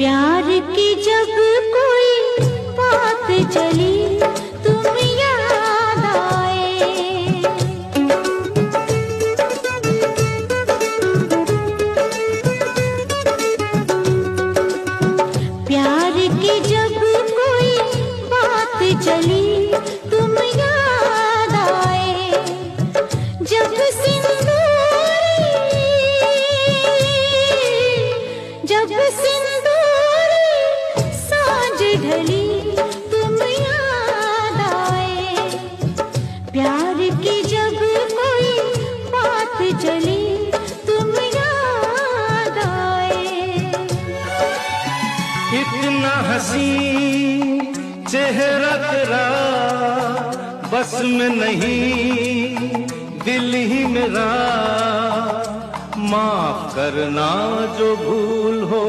प्यार की जब कोई बात चली तुम याद आए। प्यार की जब कोई बात चली तुम याद आए। जब सिंदूरी सांझ ढली तुम याद आए। प्यार की जब कोई बात चली तुम याद आए। इतना हसी चेहरा तेरा बस में नहीं दिल ही मेरा। माफ करना जो भूल हो